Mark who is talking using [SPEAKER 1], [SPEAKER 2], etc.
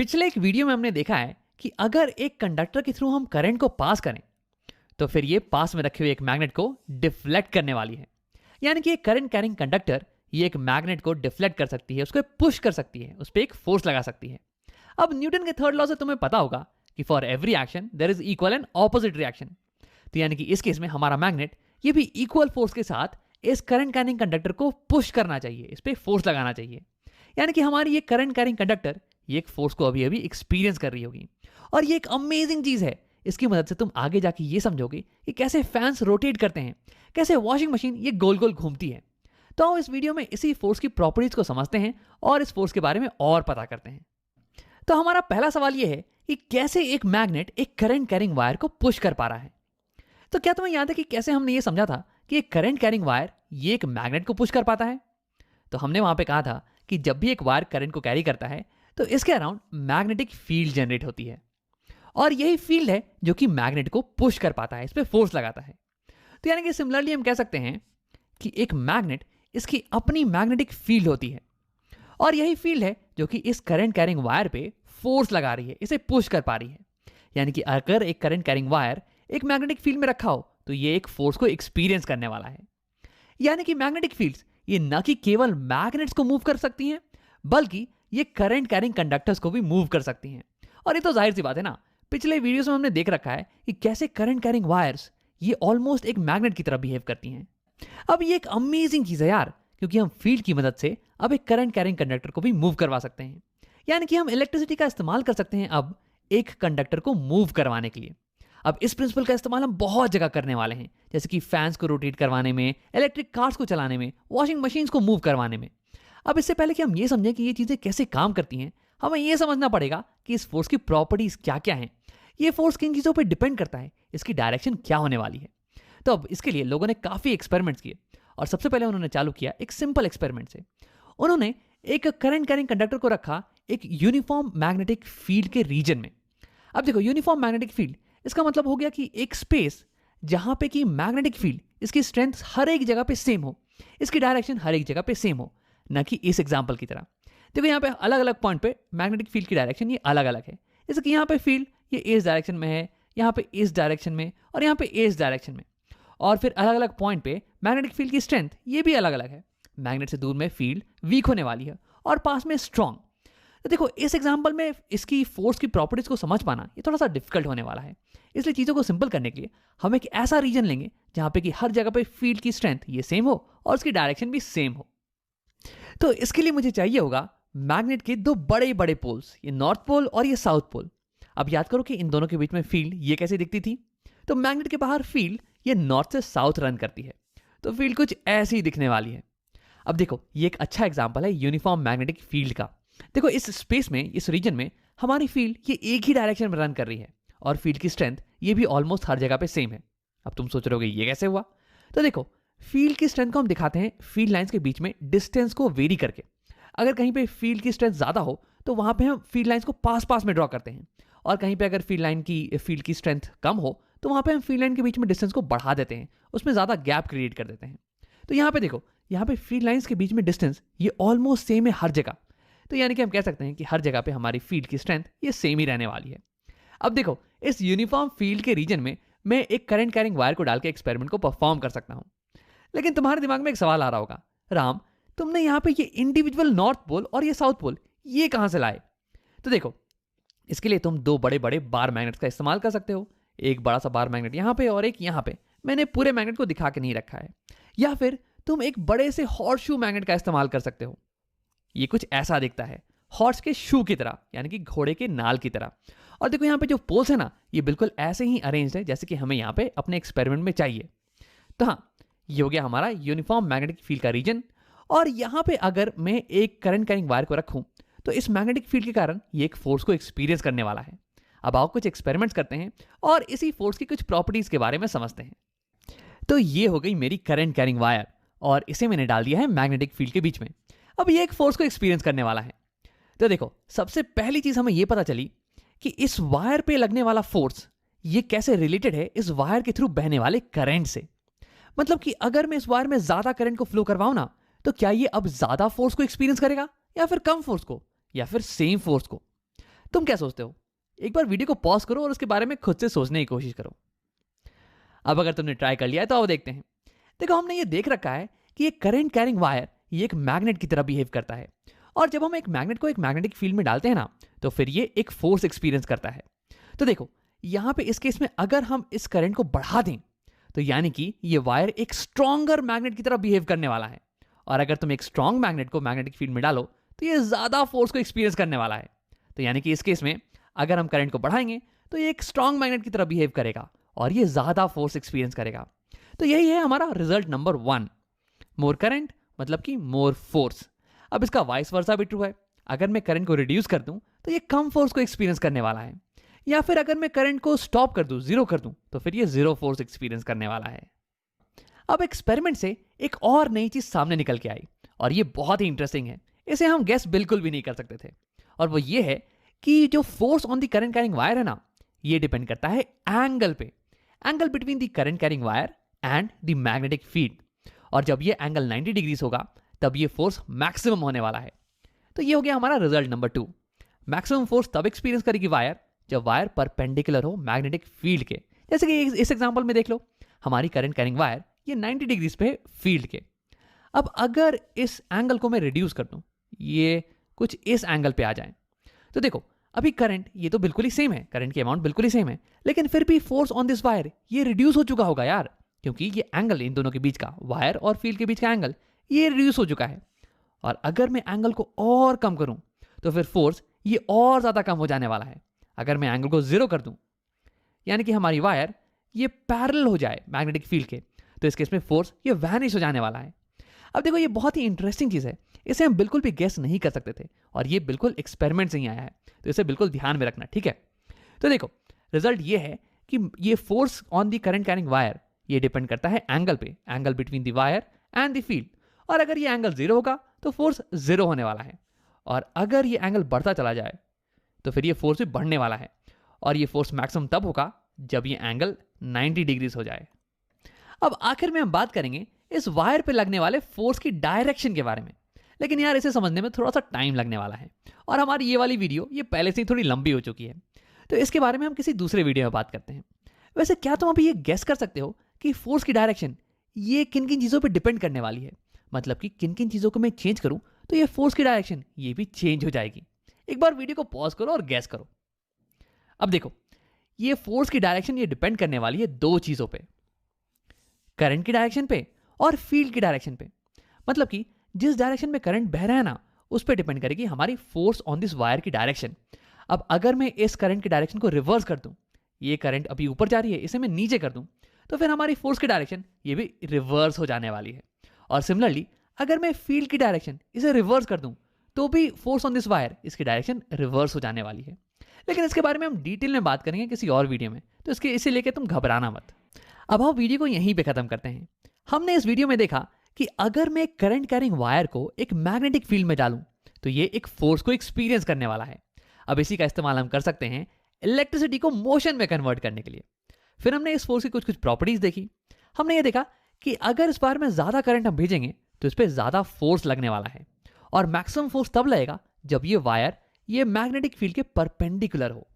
[SPEAKER 1] पिछले एक वीडियो में हमने देखा है कि अगर एक कंडक्टर के थ्रू हम करंट को पास करें तो फिर ये पास में रखे हुए एक मैग्नेट को डिफ्लेक्ट करने वाली है। यानी कि एक करंट कैरिंग कंडक्टर ये एक मैग्नेट को डिफ्लेक्ट कर सकती है, उसको पुश कर सकती है, उस पर एक फोर्स लगा सकती है। अब न्यूटन के थर्ड लॉ से तुम्हें पता होगा कि for every action there is equal and opposite reaction. तो यानी कि इस केस में हमारा मैग्नेट ये भी इक्वल फोर्स के साथ इस करंट कैरिंग कंडक्टर को पुश करना चाहिए, इस पर फोर्स लगाना चाहिए। यानी कि हमारी ये करंट कैरिंग कंडक्टर ये एक फोर्स को अभी अभी एक्सपीरियंस कर रही होगी। और ये एक अमेजिंग चीज है। इसकी मदद से तुम आगे जाके ये समझोगे कि कैसे फैंस रोटेट करते हैं, कैसे वॉशिंग मशीन ये गोल गोल घूमती है। तो आओ इस वीडियो में इसी फोर्स की प्रॉपर्टीज को समझते हैं और इस फोर्स के बारे में और पता करते हैं। तो हमारा पहला सवाल यह है कि कैसे एक मैग्नेट एक करंट कैरिंग वायर को पुश कर पा रहा है। तो क्या तुम्हें याद है कि कैसे हमने ये समझा था कि एक करंट कैरिंग वायर ये एक मैग्नेट को पुश कर पाता है? तो हमने वहां पे कहा था कि जब भी एक वायर करंट को कैरी करता है तो इसके अराउंड मैग्नेटिक फील्ड जनरेट होती है और यही फील्ड है जो कि मैग्नेट को पुश कर पाता है, इस पे फोर्स लगाता है। तो यानी कि सिमिलरली हम कह सकते हैं कि एक मैग्नेट इसकी अपनी मैग्नेटिक फील्ड होती है और यही फील्ड है जो कि इस करंट कैरिंग वायर पे फोर्स लगा रही है, इसे पुश कर पा रही है। यानी कि अगर एक करंट कैरिंग वायर एक मैग्नेटिक फील्ड में रखा हो तो ये एक फोर्स को एक्सपीरियंस करने वाला है। यानी कि मैग्नेटिक फील्ड्स ये न कि केवल मैग्नेट्स को मूव कर सकती हैं बल्कि ये करंट कैरिंग कंडक्टर्स को भी मूव कर सकती हैं। और ये तो जाहिर सी बात है ना, पिछले वीडियोस में हमने देख रखा है कि कैसे करंट कैरिंग वायर्स ये ऑलमोस्ट एक मैग्नेट की तरह बिहेव करती हैं। अब ये एक अमेजिंग चीज है यार, क्योंकि हम फील्ड की मदद से अब एक करंट कैरिंग कंडक्टर को भी मूव करवा सकते हैं। यानी कि हम इलेक्ट्रिसिटी का इस्तेमाल कर सकते हैं अब एक कंडक्टर को मूव करवाने के लिए। अब इस प्रिंसिपल का इस्तेमाल हम बहुत जगह करने वाले हैं, जैसे कि फैंस को रोटेट करवाने में, इलेक्ट्रिक कार्स को चलाने में, वॉशिंग मशीन्स को मूव करवाने में। अब इससे पहले कि हम ये समझें कि ये चीजें कैसे काम करती हैं, हमें ये समझना पड़ेगा कि इस फोर्स की प्रॉपर्टीज क्या क्या हैं। ये फोर्स किन चीजों पर डिपेंड करता है, इसकी डायरेक्शन क्या होने वाली है। तो अब इसके लिए लोगों ने काफी एक्सपेरिमेंट्स किए और सबसे पहले उन्होंने चालू किया एक सिंपल एक्सपेरिमेंट से। उन्होंने एक करंट कैरिंग कंडक्टर को रखा एक यूनिफॉर्म मैग्नेटिक फील्ड के रीजन में। अब देखो, यूनिफॉर्म मैग्नेटिक फील्ड इसका मतलब हो गया कि एक स्पेस जहां पे कि मैग्नेटिक फील्ड इसकी स्ट्रेंथ हर एक जगह पे सेम हो, इसकी डायरेक्शन हर एक जगह पे सेम हो, न कि इस एग्जांपल की तरह। देखो यहाँ पे अलग अलग पॉइंट पे मैग्नेटिक फील्ड की डायरेक्शन ये अलग अलग है। जैसे कि यहाँ पे फील्ड ये इस डायरेक्शन में है, यहाँ पे इस डायरेक्शन में और यहाँ पे इस डायरेक्शन में। और फिर अलग अलग पॉइंट पे मैग्नेटिक फील्ड की स्ट्रेंथ ये भी अलग अलग है। मैग्नेट से दूर में फील्ड वीक होने वाली है और पास में स्ट्रॉन्ग। तो देखो इस एग्जाम्पल में इसकी फोर्स की प्रॉपर्टीज को समझ पाना ये थोड़ा सा डिफिकल्ट होने वाला है। इसलिए चीज़ों को सिंपल करने के लिए हम एक ऐसा रीजन लेंगे जहाँ पे कि हर जगह पे फील्ड की स्ट्रेंथ ये सेम हो और उसकी डायरेक्शन भी सेम हो। तो इसके लिए मुझे चाहिए होगा मैग्नेट के दो बड़े बड़े पोल्स, ये नॉर्थ पोल और ये साउथ पोल। अब याद करो कि इन दोनों के बीच में फील्ड ये कैसे दिखती थी। तो मैग्नेट के बाहर फील्ड ये नॉर्थ से साउथ रन करती है, तो फील्ड कुछ ऐसी ही दिखने वाली है। अब देखो ये एक अच्छा एग्जाम्पल है यूनिफॉर्म मैग्नेटिक फील्ड का। देखो इस स्पेस में, इस रीजन में हमारी फील्ड ये एक ही डायरेक्शन में रन कर रही है और फील्ड की स्ट्रेंथ ये भी ऑलमोस्ट हर जगह पे सेम है। अब तुम सोच रहे होगे ये कैसे हुआ। तो देखो फील्ड की स्ट्रेंथ को हम दिखाते हैं फील्ड लाइंस के बीच में डिस्टेंस को वेरी करके। अगर कहीं पे फील्ड की स्ट्रेंथ ज्यादा हो तो वहां पे हम फील्ड लाइंस को पास पास में ड्रॉ करते हैं, और कहीं पे अगर फील्ड की स्ट्रेंथ कम हो तो वहां पे हम फील्ड लाइन के बीच में डिस्टेंस को बढ़ा देते हैं, उसमें ज्यादा गैप क्रिएट कर देते हैं। तो यहाँ पे देखो, यहाँ पे फील्ड लाइंस के बीच में डिस्टेंस ये ऑलमोस्ट सेम है हर जगह। तो यानी कि हम कह सकते हैं कि हर जगह पे हमारी फील्ड की स्ट्रेंथ ये सेम ही रहने वाली है। अब देखो इस यूनिफॉर्म फील्ड के रीजन में मैं एक करंट कैरिंग वायर को डाल के एक्सपेरिमेंट को परफॉर्म कर सकता हूं। लेकिन तुम्हारे दिमाग में एक सवाल आ रहा होगा, राम तुमने यहाँ पे ये इंडिविजुअल नॉर्थ पोल और ये साउथ पोल ये कहां से लाए? तो देखो इसके लिए तुम दो बड़े बड़े बार मैग्नेट्स का इस्तेमाल कर सकते हो। एक बड़ा सा बार मैग्नेट यहाँ पे और एक यहाँ पे। मैंने पूरे मैग्नेट को दिखा के नहीं रखा है। या फिर तुम एक बड़े से हॉर्स शू मैग्नेट का इस्तेमाल कर सकते हो। ये कुछ ऐसा दिखता है, हॉर्स के शू की तरह, यानी कि घोड़े के नाल की तरह। और देखो यहाँ पे जो पोल्स है ना ये बिल्कुल ऐसे ही अरेंज्ड है जैसे कि हमें यहाँ पे अपने एक्सपेरिमेंट में चाहिए। तो हाँ, ये हो गया हमारा यूनिफॉर्म मैग्नेटिक फील्ड का रीजन। और यहाँ पे अगर मैं एक करंट कैरिंग वायर को रखूं तो इस मैग्नेटिक फील्ड के कारण ये एक फोर्स को एक्सपीरियंस करने वाला है। अब आओ कुछ एक्सपेरिमेंट्स करते हैं और इसी फोर्स की कुछ प्रॉपर्टीज के बारे में समझते हैं। तो ये हो गई मेरी करंट कैरिंग वायर और इसे मैंने डाल दिया है मैग्नेटिक फील्ड के बीच में। अब ये एक फोर्स को एक्सपीरियंस करने वाला है। तो देखो सबसे पहली चीज हमें ये पता चली कि इस वायर पे लगने वाला फोर्स ये कैसे रिलेटेड है इस वायर के थ्रू बहने वाले करंट से। मतलब कि अगर मैं इस वायर में ज्यादा करंट को फ्लो करवाऊं ना तो क्या ये अब ज्यादा फोर्स को एक्सपीरियंस करेगा या फिर कम फोर्स को या फिर सेम फोर्स को? तुम क्या सोचते हो? एक बार वीडियो को पॉज करो और उसके बारे में खुद से सोचने की कोशिश करो। अब अगर तुमने ट्राई कर लिया है तो आओ देखते हैं। देखो, हमने ये देख रखा है कि ये करंट कैरिंग वायर ये एक मैग्नेट की तरह बिहेव करता है, और जब हम एक मैग्नेट को एक मैग्नेटिक फील्ड में डालते हैं ना, तो फिर ये एक फोर्स एक्सपीरियंस करता है। तो देखो, यहां पे इस केस में अगर हम इस करंट को बढ़ा दें, तो यानी कि ये वायर एक स्ट्रॉन्गर मैग्नेट की तरह बिहेव करने वाला है, और अगर तुम एक स्ट्रॉन्ग मैग्नेट को मैग्नेटिक फील्ड में डालो तो ये ज्यादा फोर्स को एक्सपीरियंस करने वाला है। तो यानी कि इस केस में अगर हम करंट को बढ़ाएंगे तो ये एक स्ट्रॉन्ग मैग्नेट की तरह बिहेव करेगा और ये ज्यादा फोर्स एक्सपीरियंस करेगा। तो यही है हमारा रिजल्ट नंबर 1। मोर करंट मतलब कि मोर फोर्स। अब इसका वाइस वर्सा भी ट्रू है। अगर मैं करंट को रिड्यूस कर दूं तो ये कम फोर्स को एक्सपीरियंस करने वाला है, या फिर अगर मैं करंट को स्टॉप कर दूं, जीरो कर दूं, तो फिर ये जीरो फोर्स एक्सपीरियंस करने वाला है। अब एक्सपेरिमेंट से एक और नई चीज सामने निकल के आई, और ये बहुत ही इंटरेस्टिंग है। इसे हम गेस बिल्कुल भी नहीं कर सकते थे, और वो ये है कि जो force on the current carrying wire है ना, ये डिपेंड करता है एंगल पे, angle between the current carrying wire and the magnetic field. और जब ये एंगल 90 डिग्रीज होगा तब ये फोर्स मैक्सिमम होने वाला है। तो ये हो गया हमारा रिजल्ट नंबर 2। मैक्सिमम फोर्स तब एक्सपीरियंस करेगी वायर जब वायर परपेंडिकुलर हो मैग्नेटिक फील्ड के। जैसे कि इस एग्जांपल में देख लो, हमारी करंट कैरिंग वायर ये 90 डिग्रीज पे फील्ड के। अब अगर इस एंगल को मैं रिड्यूस कर दूं, ये कुछ इस एंगल पे आ जाए, तो देखो अभी करंट ये तो बिल्कुल ही सेम है, करंट की अमाउंट बिल्कुल ही सेम है, लेकिन फिर भी फोर्स ऑन दिस वायर ये रिड्यूस हो चुका होगा यार, क्योंकि ये एंगल इन दोनों के बीच का, वायर और फील्ड के बीच का एंगल, ये रिड्यूस हो चुका है। और अगर मैं एंगल को और कम करूं तो फिर फोर्स ये और ज्यादा कम हो जाने वाला है। अगर मैं एंगल को जीरो कर दूं, यानी कि हमारी वायर ये पैरेलल हो जाए मैग्नेटिक फील्ड के, तो इस केस में फोर्स ये वैनिश हो जाने वाला है। अब देखो, ये बहुत ही इंटरेस्टिंग चीज है, इसे हम बिल्कुल भी गेस नहीं कर सकते थे, और ये बिल्कुल एक्सपेरिमेंट से ही आया है, तो इसे बिल्कुल ध्यान में रखना, ठीक है। तो देखो, रिजल्ट ये है कि ये force on the current carrying wire ये डिपेंड करता है एंगल पे, angle between the wire and the field. और अगर ये एंगल जीरो होगा तो फोर्स जीरो होने वाला है, और अगर ये एंगल बढ़ता चला जाए तो फिर ये फोर्स भी बढ़ने वाला है, और ये फोर्स मैक्सिमम तब होगा जब ये एंगल 90 डिग्रीज हो जाए। अब आखिर में हम बात करेंगे इस वायर पे लगने वाले फोर्स की डायरेक्शन के बारे में, लेकिन यार इसे समझने में थोड़ा सा टाइम लगने वाला है, और हमारी ये वाली वीडियो ये पहले से ही थोड़ी लंबी हो चुकी है, तो इसके बारे में हम किसी दूसरे वीडियो में बात करते हैं। वैसे क्या तुम अभी ये गेस कर सकते हो कि फोर्स की डायरेक्शन ये किन किन चीज़ों पे डिपेंड करने वाली है? मतलब कि किन किन चीज़ों को मैं चेंज करूं तो ये फोर्स की डायरेक्शन ये भी चेंज हो जाएगी। एक बार वीडियो को पॉज करो और गैस करो। अब देखो, ये फोर्स की डायरेक्शन ये डिपेंड करने वाली है दो चीज़ों पे, करंट की डायरेक्शन पे और फील्ड की डायरेक्शन पे। मतलब कि जिस डायरेक्शन में करंट बह रहा है ना, उस पर डिपेंड करेगी हमारी फोर्स ऑन दिस वायर की डायरेक्शन। अब अगर मैं इस करंट की डायरेक्शन को रिवर्स कर दूं, ये करंट अभी ऊपर जा रही है, इसे मैं नीचे कर दूं, तो फिर हमारी फोर्स की डायरेक्शन ये भी रिवर्स हो जाने वाली है। और सिमिलरली अगर मैं फील्ड की डायरेक्शन इसे रिवर्स कर दूं, तो भी फोर्स ऑन दिस वायर इसकी डायरेक्शन रिवर्स हो जाने वाली है। लेकिन इसके बारे में हम डिटेल में बात करेंगे किसी और वीडियो में, तो इसे लेकर तुम घबराना मत। अब हम वीडियो को यहीं पे खत्म करते हैं। हमने इस वीडियो में देखा कि अगर मैं करंट कैरिंग वायर को एक मैग्नेटिक फील्ड में डालूं तो ये एक फोर्स को एक्सपीरियंस करने वाला है। अब इसी का इस्तेमाल हम कर सकते हैं इलेक्ट्रिसिटी को मोशन में कन्वर्ट करने के लिए। फिर हमने इस फोर्स की कुछ कुछ प्रॉपर्टीज देखी। हमने ये देखा कि अगर इस वायर में ज्यादा करंट हम भेजेंगे तो इस पर ज्यादा फोर्स लगने वाला है, और मैक्सिमम फोर्स तब लगेगा जब ये वायर ये मैग्नेटिक फील्ड के परपेंडिकुलर हो।